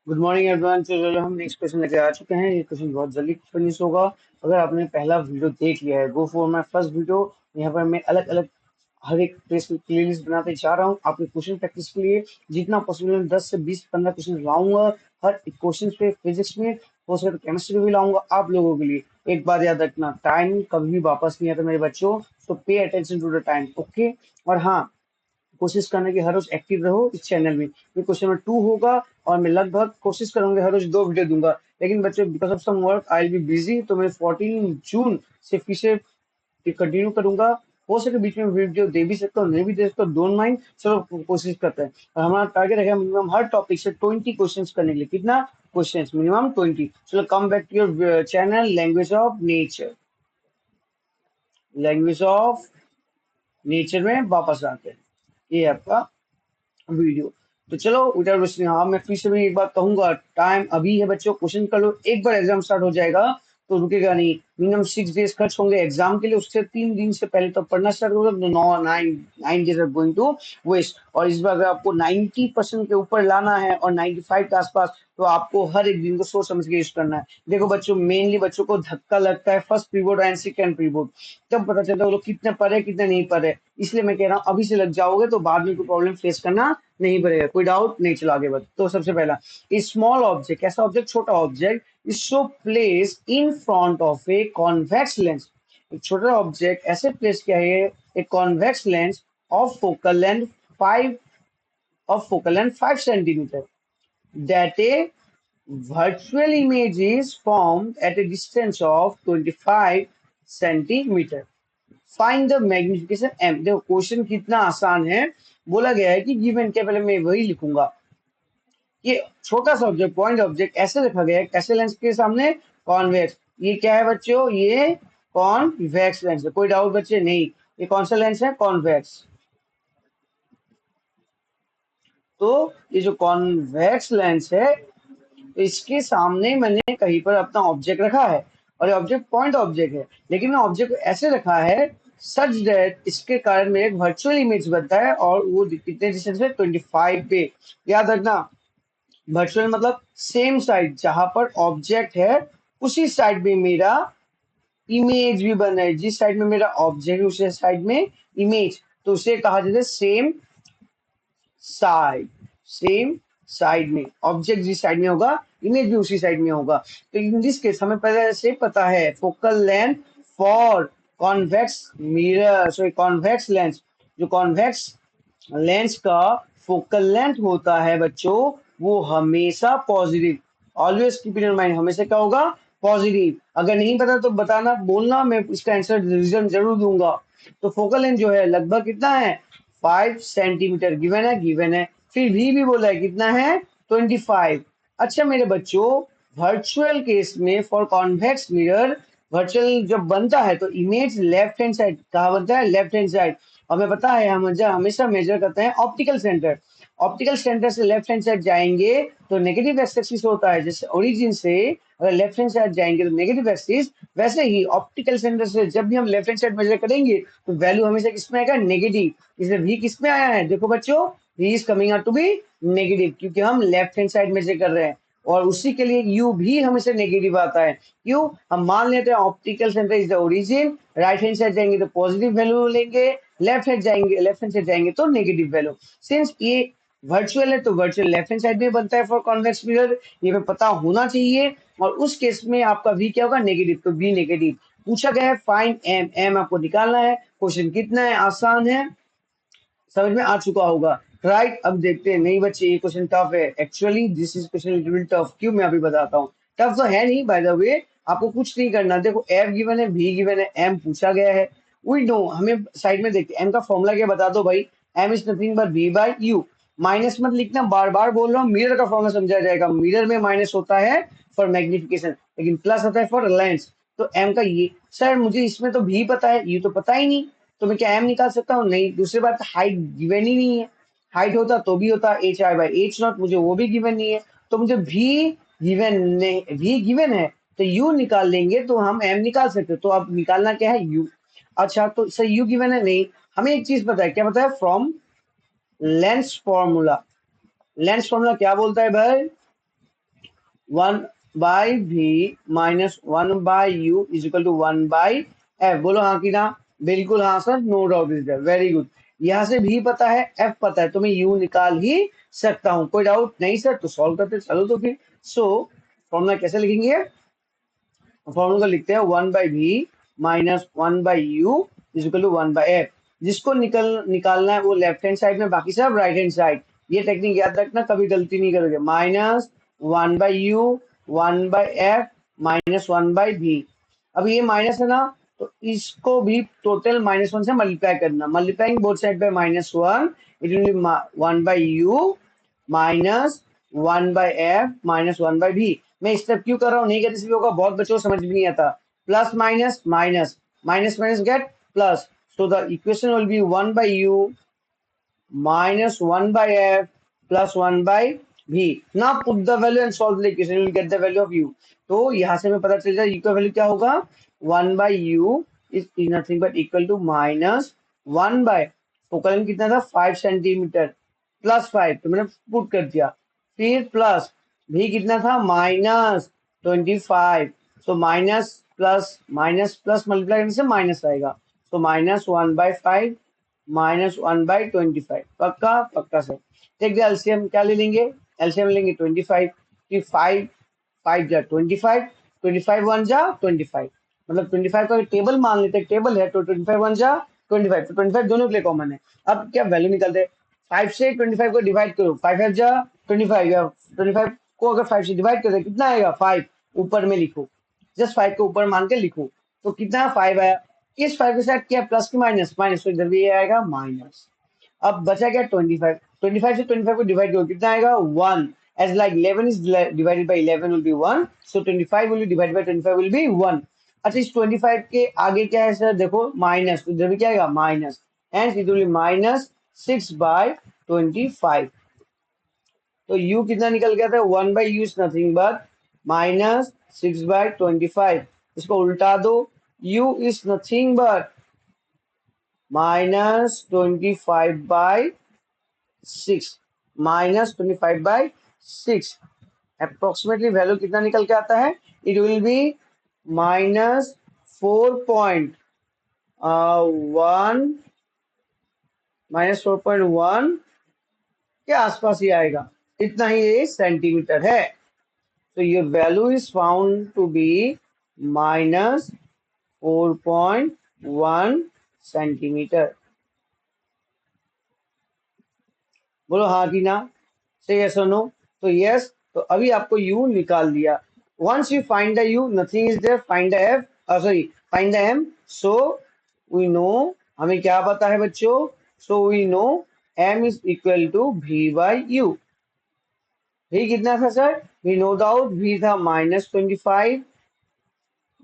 Good morning everyone. तो चलो हम नेक्स्ट क्वेश्चन लेके आ चुके हैं। ये क्वेश्चन बहुत जल्दी फिनिश होगा। अगर आपने पहला वीडियो देख लिया है, go for my first video. यहाँ पर मैं अलग अलग हर एक प्ले लिस्ट बनाते जा रहा हूँ आपके क्वेश्चन प्रैक्टिस के लिए। जितना पॉसिबल 10 से 20 15 क्वेश्चन लाऊंगा हर एक क्वेश्चन पे। फिजिक्स में हो सके तो केमिस्ट्री में भी लाऊंगा आप लोगों के लिए। एक बात याद रखना, टाइम कभी भी वापस नहीं आता मेरे बच्चों। तो pay attention to the time, okay. और हाँ, कोशिश करना कि हर रोज एक्टिव रहो इस चैनल में। ये क्वेश्चन नंबर 2 होगा और मैं लगभग कोशिश करूंगा हर रोज 2 वीडियो दूंगा। लेकिन बच्चों because of some work I will be busy, तो मैं 14 जून से फिर से कंटिन्यू करूंगा। हो सके बीच में वीडियो दे भी सकता हूँ, नहीं भी दे सकता हूँ, डोंट माइंड। चलो कोशिश करते हैं। और हमारा टारगेट है मिनिमम हर टॉपिक से 20 क्वेश्चन करने के लिए। कितना क्वेश्चन? मिनिमम 20। चलो come back to your channel language of nature. Language of nature में वापस आते हैं। ये आपका वीडियो। तो चलो विदाउट वेस्टिंग, हाँ मैं फिर से भी एक बात कहूंगा, टाइम अभी है बच्चों, क्वेश्चन कर लो। एक बार एग्जाम स्टार्ट हो जाएगा तो रुकेगा नहीं। मिनिमम 6 डेज खर्च होंगे एग्जाम के लिए, उससे 3 दिन से पहले तो पढ़ना स्टार्ट होगा। तो 9 days are going to waste. और इस बार अगर आपको 90% के ऊपर लाना है और 95 के आसपास, तो आपको हर एक दिन को सोच समझ के यूज करना है। देखो बच्चों, मेनली बच्चों को धक्का लगता है first period and second period, तब पता चलता है वो लोग कितने पढ़े कितने नहीं पढ़े। इसलिए मैं कह रहा हूँ अभी से लग जाओगे तो बाद में कोई प्रॉब्लम फेस करना नहीं पड़ेगा। कोई डाउट नहीं, चलो आगे बढ़। तो सबसे पहला, स्मॉल ऑब्जेक्ट, कैसा ऑब्जेक्ट? छोटा object is show place in front of a convex lens. एक छोटा ऑब्जेक्ट ऐसे प्लेस किया है एक convex lens of focal length 5 centimetre, that a virtual image is formed at a distance of 25 centimetre. Find the magnification M. देखो question कितना आसान है। बोला गया है कि गिवन के, पहले मैं वही लिखूंगा। ये छोटा सा ऑब्जेक्ट, पॉइंट ऑब्जेक्ट ऐसे रखा गया है, कैसे लेंस के सामने? कॉन्वेक्स। ये क्या है बच्चों? ये कॉन्वेक्स लेंस है। कोई डाउट बच्चे? नहीं। ये कौन सा लेंस है? कॉन्वेक्स। तो ये जो कॉन्वेक्स लेंस है, तो इसके सामने मैंने कहीं पर अपना ऑब्जेक्ट रखा है। और ये ऑब्जेक्ट पॉइंट ऑब्जेक्ट है, लेकिन ऑब्जेक्ट ऐसे रखा है सच दैट इसके कारण में एक वर्चुअल इमेज बनता है। और वो कितने डिस्टेंस पे? 25 पे। याद रखना, वर्चुअल मतलब सेम साइड, जहां पर ऑब्जेक्ट है उसी साइड में मेरा इमेज भी बन रहा है। जिस साइड में मेरा ऑब्जेक्ट है उसी साइड में इमेज, तो उसे कहा जाता है सेम साइड। सेम साइड में ऑब्जेक्ट जिस साइड में होगा इमेज भी उसी साइड में होगा। तो इन दिस केस हमें पहले से पता है focal length for convex mirror, sorry convex lens. जो कॉन्वेक्स लेंस का फोकल लेंथ होता है बच्चों, वो हमेशा positive. Always keep in mind, हमेशा क्या होगा? पॉजिटिव। अगर नहीं पता तो बताना, बोलना, मैं इसका आंसर रीजन जरूर दूंगा। तो फोकल लेंथ जो है लगभग कितना है? 5 सेंटीमीटर। गिवन है, गिवन है। फिर भी बोला है कितना है? 25। अच्छा मेरे बच्चों, वर्चुअल केस में फॉर कॉन्वेक्स मिरर, वर्चुअल जब बनता है तो इमेज लेफ्ट हैंड साइड, कहा बनता है? Left hand side. हमें पता है हम हमेशा मेजर करते हैं ऑप्टिकल सेंटर। ऑप्टिकल सेंटर से लेफ्ट हैंड साइड जाएंगे तो नेगेटिव एक्स एक्सिस होता है। जैसे ओरिजिन से अगर लेफ्ट हैंड साइड जाएंगे तो नेगेटिव एक्सिस, वैसे ही ऑप्टिकल सेंटर से जब भी हम लेफ्ट हैंड साइड मेजर करेंगे तो वैल्यू हमेशा किसमें आएगा? नेगेटिव। इसलिए वी किस में आया है? देखो बच्चों, V is coming out to be negative, क्योंकि हम लेफ्ट हैंड साइड मेजर कर रहे हैं। और उसी के लिए यू भी हमेशा नेगेटिव आता है। क्यों? हम मान लेते हैं optical centre is the origin, right hand side जाएंगे तो पॉजिटिव वैल्यू लेंगे, लेफ्ट हैंड साइड जाएंगे तो नेगेटिव वैल्यू। सिंस ये वर्चुअल है तो वर्चुअल लेफ्ट हैंड साइड में बनता है फॉर कॉन्वेक्स मिरर, ये हमें पता होना चाहिए। और उस केस में आपका वी क्या होगा? नेगेटिव, तो वी नेगेटिव। पूछा गया है फाइंड एम। एम आपको निकालना है। क्वेश्चन कितना है? आसान है, समझ में आ चुका होगा, राइट। अब देखते हैं। नहीं बच्चे, ये क्वेश्चन टफ है। Actually this is question little bit tough. क्यों? मैं अभी बताता हूँ। टफ तो है नहीं, बाय द वे। आपको कुछ नहीं करना। देखो एफ गिवन है, भी गिवन है, एम पूछा गया है। वी नो, हमें साइड में देखते हैं एम का फॉर्मूला क्या बता दो भाई। M is nothing but V by U. Minus मत लिखना, बार बार बोल रहा हूँ। मिरर का फॉर्मूला समझा जाएगा। मिरर में माइनस होता है फॉर मैग्निफिकेशन, लेकिन प्लस होता है फॉर लेंस। तो एम का ये, सर मुझे इसमें तो भी पता है, ये तो पता ही नहीं, तो मैं क्या एम निकाल सकता हूँ? नहीं। दूसरी बात, हाइट गिवन ही नहीं है। हाइट होता तो भी होता H I by H not, मुझे वो भी गिवन नहीं है। तो मुझे भी गिवन नहीं, भी गिवन है तो यू निकाल लेंगे तो हम एम निकाल सकते। तो अब निकालना क्या है? यू। अच्छा तो सर यू गिवन है नहीं। हमें एक चीज पता है, क्या पता है? From lens formula. Lens formula क्या बोलता है भाई? 1 by V minus 1 by U is equal to 1 by F. बोलो हाँ कि ना? बिल्कुल हाँ sir, no doubt is there, very good. यहाँ से भी पता है, एफ पता है, तो मैं यू निकाल ही सकता हूँ, कोई डाउट नहीं सर। तो सॉल्व करते चलो तो फिर। सो फॉर्मूला कैसे लिखेंगे? फॉर्मूला लिखते हैं 1 by V minus 1 by U is equal to 1 by F. जिसको निकालना है वो लेफ्ट हैंड साइड में, बाकी सब राइट हैंड साइड। ये टेक्निक याद रखना, कभी गलती नहीं करोगे। Minus 1 by U 1 by F minus 1 by V. अब ये माइनस है ना, तो इसको भी टोटल माइनस 1 से मल्टीप्लाई करना। मल्टीप्लाइंग बोथ साइड पे minus 1, it will B 1 by U minus 1 by F minus 1 by भी। मैं स्टेप क्यों कर रहा हूँ नहीं कहते सभी होगा, बहुत बच्चों को समझ भी नहीं आता। Plus minus minus minus minus gate plus, so the equation will be 1 by you minus 1 by f plus 1 by v. Now put the value and solve the equation, you will get the value of u. तो यहाँ से हमें पता चल जाए u का value क्या होगा। 1 by u is nothing but equal to minus 1 by focal length कितना था 5 सेंटीमीटर प्लस 5, तो मैंने पुट कर दिया। फिर प्लस भी कितना था minus 25, so minus plus multiply करने से माइनस आएगा, तो माइनस 1 by 5 माइनस 1 बाई 25। पक्का पक्का सर। टेक द एलसीएम, क्या ले लेंगे? एलसीएम लेंगे 25 की 5 5 जा 25, 25 1 जा 25, मतलब 25 का टेबल मान लेते हैं, टेबल है तो 25 1 जा 25, तो 25 दोनों के लिए कॉमन है। अब क्या वैल्यू निकलते हैं? 5 से 25 को डिवाइड करो, 5 5 जा 25, या 25 को अगर 5 से डिवाइड करें कितना आएगा 5, ऊपर में लिखो, जस्ट 5 को ऊपर मान के लिखो, तो कितना 5 आया। इस 5 के साथ क्या प्लस की माइनस, माइनस, तो इधर भी ये आएगा माइनस। अब बचा क्या 25, 25 से 25 को डिवाइड करो कितना आएगा 1, as like 11 is divided by 11 will be 1, so 25 will be divided by 25 will be 1। अच्छा इस 25 के आगे क्या है सर? देखो माइनस, तो इधर भी क्या आएगा minus, and it will be minus 6 by 25। तो u कितना निकल गया था 1 by U is nothing but minus 6 by 25। इसको उल्टा दो, u is nothing but minus 25 by 6, minus 25 by 6। Approximately value कितना निकल के आता है? इट विल बी माइनस 4.1, -4.1 के आसपास ही आएगा, इतना ही ये सेंटीमीटर है। तो ये value is found to be minus 4.1 centimetre. बोलो हाँ कि ना? से यस और नो? तो यस, तो अभी आपको u निकाल दिया। Once you find the u, nothing is there, find the f, sorry find the m, so we know, हमें क्या पता है बच्चों? So we know m is equal to v by you. v कितना था sir? We no doubt v था -25,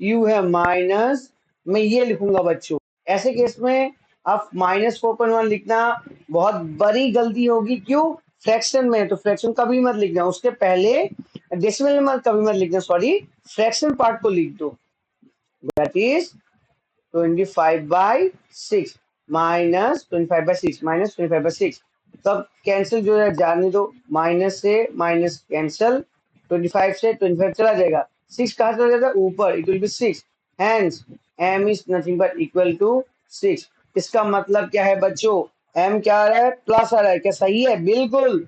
u है minus, मैं ये लिखूंगा बच्चों। ऐसे केस में आप -4.1 लिखना बहुत बड़ी गलती होगी। क्यों? फ्रैक्शन में, तो फ्रैक्शन कभी मत लिखना, उसके पहले डेसिमल में कभी मत लिखना, सॉरी फ्रैक्शन पार्ट को लिख दो। That is 25 by 6 minus 25 by 6 minus 25 by 6। तब कैंसिल जो है जाने दो, माइनस से माइनस कैंसिल, 25 से 25 चला जाएगा, 6 कहाँ चला जाएगा ऊपर, it will be 6, hence m is nothing but equal to 6। इसका मतलब क्या है बच्चों? m क्या आ रहा है? प्लस आ रहा है, क्या सही है? बिल्कुल।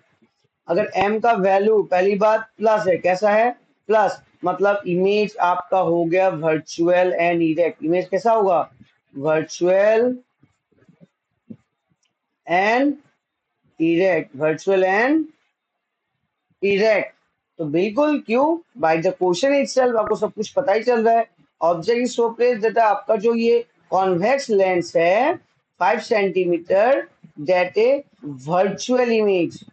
अगर m का वैल्यू पहली बात प्लस है, कैसा है? प्लस, मतलब इमेज आपका हो गया वर्चुअल एंड इरेक्ट। इमेज कैसा होगा? Virtual and erect, virtual and erect. तो बिल्कुल, क्यों? बाय द क्वेश्चन इटसेल्फ आपको सब कुछ पता ही चल रहा है। Object is so placed that आपका जो ये कॉन्वेक्स लेंस है 5 centimetre, that A virtual image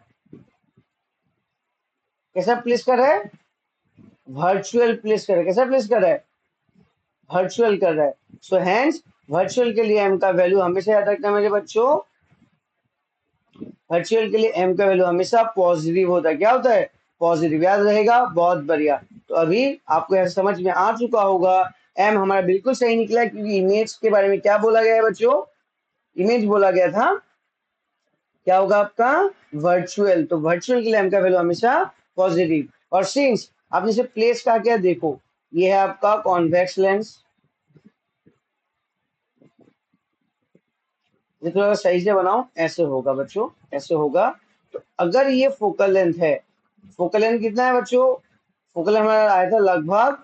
कैसा प्लेस कर रहा है? वर्चुअल प्लेस कर रहा है। कैसा प्लेस कर रहा है? वर्चुअल कर रहा है। सो हैंस वर्चुअल के लिए m का वैल्यू हमेशा याद रखना मेरे बच्चों, वर्चुअल के लिए m का वैल्यू हमेशा पॉजिटिव होता है। क्या होता है? पॉजिटिव, याद रहेगा, बहुत बढ़िया। तो अभी आपको यह समझ में आ चुका होगा, m हमारा बिल्कुल सही निकला, क्योंकि इमेज के बारे में क्या बोला गया है बच्चों? इमेज बोला गया था, क्या होगा आपका? वर्चुअल। तो वर्चुअल के लिए m का वैल्यू हमेशा पॉजिटिव। और सिंस आपने इसे प्लेस कहा क्या, देखो ये है आपका कॉन्वेक्स लेंस। ये थोड़ा सही से बनाओ, ऐसे होगा बच्चों, ऐसे होगा। तो अगर ये फोकल लेंथ है, फोकल लेंथ कितना है बच्चों, फोकल लेंथ हमारा आया था लगभग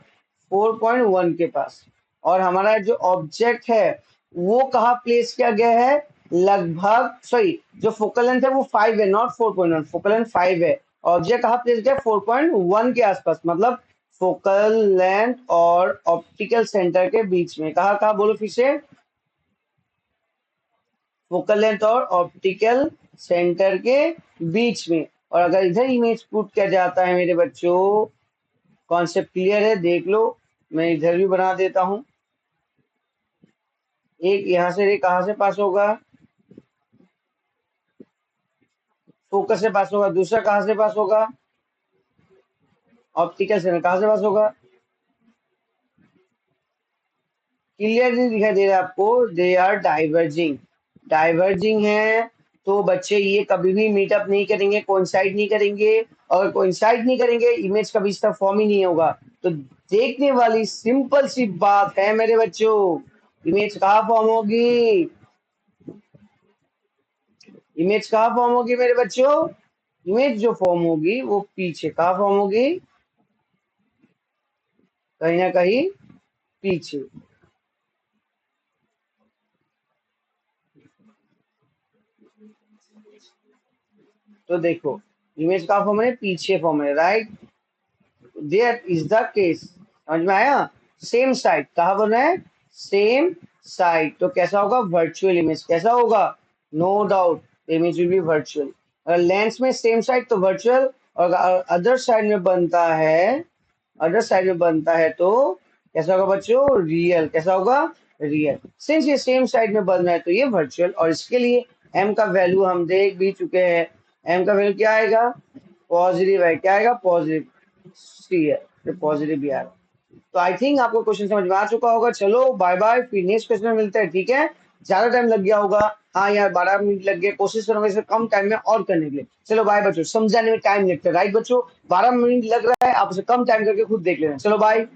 4.1 के पास, और हमारा जो ऑब्जेक्ट है वो कहाँ प्लेस किया गया है, लगभग सॉरी, जो फोकल लेंथ है वो 5 है, नॉट 4.1, फोकल लेंथ 5 है, ऑब्जेक्ट कहाँ प्लेस किया है 4.1 के आसपास, मतलब फोकल लेंथ और ऑप्टिकल सेंटर के बीच में, कहाँ कहाँ बोलो फिर से, फोकल लेंथ और ऑप्टिकल सेंटर के बीच में। और अगर इधर इमेज पुट किया जाता है मेरे बच्चों, कॉन्सेप्ट क्लियर है, देख लो, मैं इधर भी बना देता हूं। एक यहां से रे कहां से पास होगा, फोकस से पास होगा, दूसरा कहां से पास होगा, ऑप्टिकल सेंटर कहां से पास होगा, क्लियरली दिखाई दे रहा है आपको, दे आर डाइवर्जिंग, डाइवर्जिंग है। तो बच्चे ये कभी भी मीटअप नहीं करेंगे, कोइंसाइड नहीं करेंगे, और कोइंसाइड नहीं करेंगे इमेज कभी इसका फॉर्म ही नहीं होगा। तो देखने वाली सिंपल सी बात है मेरे बच्चों, इमेज कहाँ फॉर्म होगी, इमेज कहाँ फॉर्म होगी मेरे बच्चों, इमेज जो फॉर्म होगी वो पीछे कहाँ फॉर्म होगी, कहीं ना कहीं पीछे। तो देखो इमेज कहाँ फॉर्म है, पीछे फॉर्म है, right, there is the case, समझ में आया। सेम साइड कहा बोल रहे हैं, सेम साइड, तो कैसा होगा, वर्चुअल इमेज, कैसा होगा, no doubt image will be virtual. अगर लेंस में सेम साइड तो वर्चुअल, और अदर साइड में बनता है, अदर साइड में बनता है तो कैसा होगा बच्चों, रियल, कैसा होगा, रियल। सिंस ये सेम साइड में बन रहा है तो ये वर्चुअल, और इसके लिए एम का वैल्यू हम देख भी चुके हैं, एम का वैल्यू क्या आएगा, पॉजिटिव है, क्या आएगा, पॉजिटिव, सी है, तो पॉजिटिव भी आएगा। तो आई थिंक आपको क्वेश्चन समझ में आ चुका होगा। चलो बाय बाय, फिर नेक्स्ट क्वेश्चन में मिलते हैं, ठीक है। ज्यादा टाइम लग गया होगा, हाँ यार 12 मिनट लग गए, कोशिश करूंगा इसे कम टाइम में और करने के लिए। चलो बाय बच्चों, समझाने में टाइम लगता है, राइट बच्चों, 12 मिनट लग रहा है, आप उसे कम टाइम करके खुद देख लेना, चलो बाय।